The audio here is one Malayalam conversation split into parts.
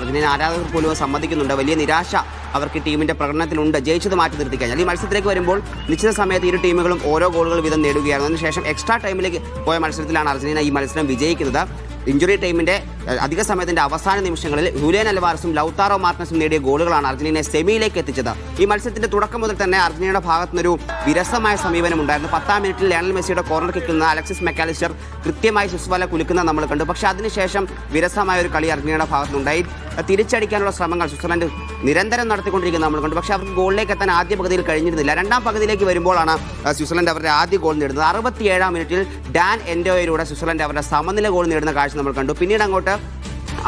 അർജന്റീന ആരാധകർ പോലും സമ്മതിക്കുന്നുണ്ട്. വലിയ നിരാശ അവർക്ക് ടീമിന്റെ പ്രകടനത്തിലുണ്ട്. ജയിച്ചത് മാറ്റി നിർത്തി കഴിഞ്ഞാൽ ഈ മത്സരത്തിലേക്ക് വരുമ്പോൾ നിശ്ചിത സമയത്ത് ഇരു ടീമുകളും ഓരോ ഗോളുകൾ വീതം നേടുകയായിരുന്നു. അതിനുശേഷം എക്സ്ട്രാ ടൈമിലേക്ക് പോയ മത്സരത്തിലാണ് അർജന്റീന ഈ മത്സരം വിജയിക്കുന്നത്. ഇഞ്ചുറി ടൈമിന്റെ അധിക സമയത്തിന്റെ അവസാന നിമിഷങ്ങളിൽ ഹുലിയൻ അൽവാരസും ലൗതാറോ മാർട്ടിനസും നേടിയ ഗോളുകളാണ് അർജന്റീനയെ സെമിയിലേക്ക് എത്തിച്ചത്. ഈ മത്സരത്തിന്റെ തുടക്കം മുതൽ തന്നെ അർജന്റീനയുടെ ഭാഗത്തു നിന്നൊരു വിരസമായ സമീപനം ഉണ്ടായിരുന്നു. 10-ാം മിനിറ്റിൽ ലയണൽ മെസ്സിയുടെ കോർണർ കിക്കിൽ നിന്ന് അലക്സിസ് മെക്കാലിസ്റ്റർ കൃത്യമായി സുസ്വാല കുലുക്കുന്നത് നമ്മൾ കണ്ടു. പക്ഷേ അതിനുശേഷം വിരസമായ ഒരു കളി അർജന്റീനയുടെ ഭാഗത്തുനിന്നുണ്ടായി. തിരിച്ചടിക്കാനുള്ള ശ്രമങ്ങൾ സ്വിറ്റ്സർലൻഡ് നിരന്തരം നടത്തിക്കൊണ്ടിരിക്കുന്നത് നമ്മൾ കണ്ടു. പക്ഷേ അവർക്ക് ഗോളിലേക്ക് എത്താൻ ആദ്യ പകുതിയിൽ കഴിഞ്ഞിരുന്നില്ല. രണ്ടാം പകുതിയിലേക്ക് വരുമ്പോഴാണ് സ്വിറ്റ്സർലൻഡ് അവരുടെ ആദ്യ ഗോൾ നേടുന്നത്. 67-ാം മിനിറ്റിൽ ഡാൻ എൻഡോയിലൂടെ സ്വിറ്റ്സർലൻഡ് അവരുടെ സമനില ഗോൾ നേടുന്ന കാഴ്ച നമ്മൾ കണ്ടു. പിന്നീട് അങ്ങോട്ട്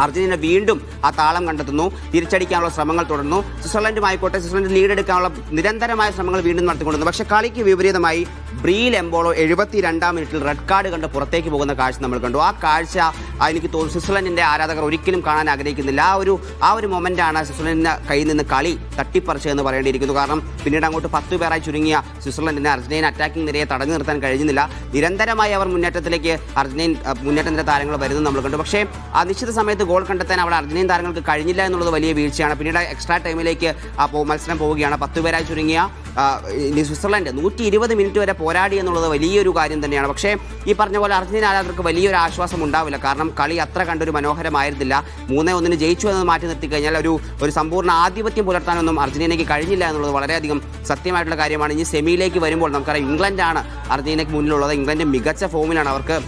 അർജന്റീന വീണ്ടും ആ താളം കണ്ടെത്തുന്നു. തിരിച്ചടിക്കാനുള്ള ശ്രമങ്ങൾ തുടർന്നു. സ്വിറ്റ്സർലൻഡുമായിക്കോട്ടെ സ്വിറ്റ്സർലൻഡ് ലീഡ് എടുക്കാനുള്ള നിരന്തരമായ ശ്രമങ്ങൾ വീണ്ടും നടത്തിക്കൊണ്ടിരുന്നു. പക്ഷേ കളിക്ക് വിപരീതമായി ബ്രീൽ എംബോളോ 72-ാം മിനിറ്റിൽ റെഡ് കാർഡ് കണ്ട് പുറത്തേക്ക് പോകുന്ന കാഴ്ച നമ്മൾ കണ്ടു. ആ കാഴ്ച എനിക്ക് തോന്നുന്നു സ്വിറ്റ്സർലൻഡിൻ്റെ ആരാധകർ ഒരിക്കലും കാണാൻ ആഗ്രഹിക്കുന്നില്ല. ആ ഒരു മൊമെൻ്റാണ് സ്വിറ്റ്സർലൻഡിൻ്റെ കയ്യിൽ നിന്ന് കളി തട്ടിപ്പറിച്ചതെന്ന് പറയേണ്ടിയിരിക്കുന്നു. കാരണം പിന്നീട് അങ്ങോട്ട് 10 പേരായി ചുരുങ്ങിയ സ്വിറ്റ്സർലൻഡിനെ അർജന്റീന അറ്റാക്കിംഗ് നിരയെ തടഞ്ഞു നിർത്താൻ കഴിഞ്ഞില്ല. നിരന്തരമായി അവർ മുന്നേറ്റത്തിലേക്ക് മുന്നേറ്റത്തിൻ്റെ താരങ്ങൾ വരുന്നത് നമ്മൾ കണ്ടു. പക്ഷേ ആ നിശ്ചിത സമയത്ത് ഗോൾ കണ്ടെത്താൻ അവിടെ അർജന്റീൻ താരങ്ങൾക്ക് കഴിഞ്ഞില്ല എന്നുള്ളത് വലിയ വീഴ്ചയാണ്. പിന്നീട് എക്സ്ട്രാ ടൈമിലേക്ക് മത്സരം പോവുകയാണ്. 10 പേരായി ചുരുങ്ങിയ സ്വിറ്റ്സർലൻഡ് 120 മിനിറ്റ് വരെ പോരാടി എന്നുള്ളത് വലിയൊരു കാര്യം തന്നെയാണ്. പക്ഷേ ഈ പറഞ്ഞ പോലെ അർജന്റീന ആരാധകർക്ക് വലിയൊരു ആശ്വാസം ഉണ്ടാവില്ല. കാരണം കളി അത്ര കണ്ടൊരു മനോഹരമായിരുന്നില്ല. 3-1 ജയിച്ചു എന്ന് മാറ്റി നിർത്തി കഴിഞ്ഞാൽ ഒരു സമ്പൂർണ്ണ ആധിപത്യം പുലർത്താനൊന്നും അർജന്റീനയ്ക്ക് കഴിഞ്ഞില്ല എന്നുള്ളത് വളരെയധികം സത്യമായിട്ടുള്ള കാര്യമാണ്. ഇനി സെമിയിലേക്ക് വരുമ്പോൾ നമുക്കറിയാം ഇംഗ്ലണ്ടാണ് അർജന്റീനയ്ക്ക് മുന്നിലുള്ളത്. ഇംഗ്ലണ്ട് മികച്ച ഫോമിലാണ്. അവർക്ക്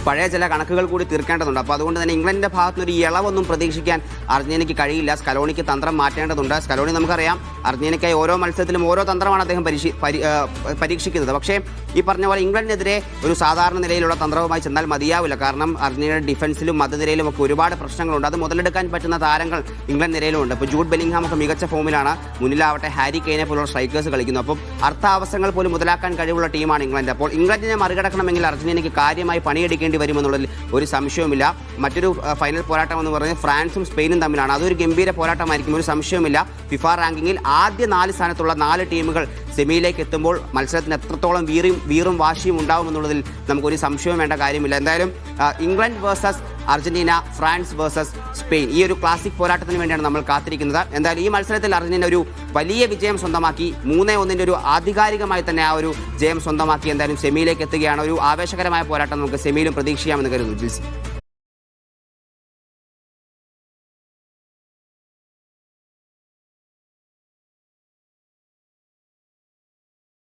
പഴയ ചില കണക്കുകൾ കൂടി തീർക്കേണ്ടതുണ്ട്. അപ്പോൾ അതുകൊണ്ട് തന്നെ ഇംഗ്ലണ്ടിൻ്റെ ഭാഗത്തുനിന്നൊരു ഇളവൊന്നും പ്രതീക്ഷിക്കാൻ അർജന്റീനയ്ക്ക് കഴിയില്ല. സ്കലോണിക്ക് തന്ത്രം മാറ്റേണ്ടതുണ്ട്. സ്കലോണി നമുക്കറിയാം അർജന്റീനയ്ക്കായി ഓരോ മത്സരത്തിലും ഓരോ തന്ത്രമാണ് അദ്ദേഹം പരീക്ഷിക്കുന്നത്. പക്ഷേ ഈ പറഞ്ഞ പോലെ ഇംഗ്ലണ്ടിനെതിരെ ഒരു സാധാരണ നിലയിലുള്ള തന്ത്രവുമായി ചെന്നാൽ മതിയാവില്ല. കാരണം അർജന്റീനയുടെ ഡിഫൻസിലും മധ്യനിരയിലും ഒക്കെ ഒരുപാട് പ്രശ്നങ്ങളുണ്ട്. അത് മുതലെടുക്കാൻ പറ്റുന്ന താരങ്ങൾ ഇംഗ്ലണ്ട് നിരയിലുണ്ട്. ഇപ്പോൾ ജൂഡ് ബെല്ലിംഗ്ഹാം ഒക്കെ മികച്ച ഫോമിലാണ്. മുന്നിലാവട്ടെ ഹാരി കെയ്നെ പോലുള്ള സ്ട്രൈക്കേഴ്സ് കളിക്കുന്നു. അപ്പം അർത്ഥാവസരങ്ങൾ പോലും മുതലാക്കാൻ കഴിവുള്ള ടീമാണ് ഇംഗ്ലണ്ട്. അപ്പോൾ ഇംഗ്ലണ്ടിനെ മറികടക്കണമെങ്കിൽ അർജന്റീനയ്ക്ക് കാര്യമായി പണിയെടുക്കേണ്ടി വരുമെന്നുള്ളതിൽ ഒരു സംശയവുമില്ല. മറ്റൊരു ഫൈനൽ പോരാട്ടം എന്ന് പറയുന്നത് ഫ്രാൻസും സ്പെയിനും തമ്മിലാണ്. അതൊരു ഗംഭീര പോരാട്ടമായിരിക്കും, ഒരു സംശയവുമില്ല. ഫിഫ റാങ്കിങ്ങിൽ ആദ്യ 4 സ്ഥാനത്തുള്ള 4 ടീമുകൾ സെമിയിലേക്ക് എത്തുമ്പോൾ മത്സരത്തിന് എത്രത്തോളം വീറും വാശിയും ഉണ്ടാവുമെന്നുള്ളതിൽ നമുക്കൊരു സംശയവും വേണ്ട കാര്യമില്ല. എന്തായാലും England versus Argentina, France versus Spain, ഈ ഒരു ക്ലാസിക് പോരാട്ടത്തിന് വേണ്ടിയാണ് നമ്മൾ കാത്തിരിക്കുന്നത്. എന്തായാലും ഈ മത്സരത്തിൽ അർജന്റീന ഒരു വലിയ വിജയം സ്വന്തമാക്കി 3-1 ഒരു ആധികാരികമായി തന്നെ ആ ഒരു ജയം സ്വന്തമാക്കി എന്തായാലും സെമിയിലേക്ക് എത്തുകയാണ്. ഒരു ആവേശകരമായ പോരാട്ടം നമുക്ക് സെമിയിലും പ്രതീക്ഷിക്കാമെന്ന് കരുതുന്നു. ജിൽസി.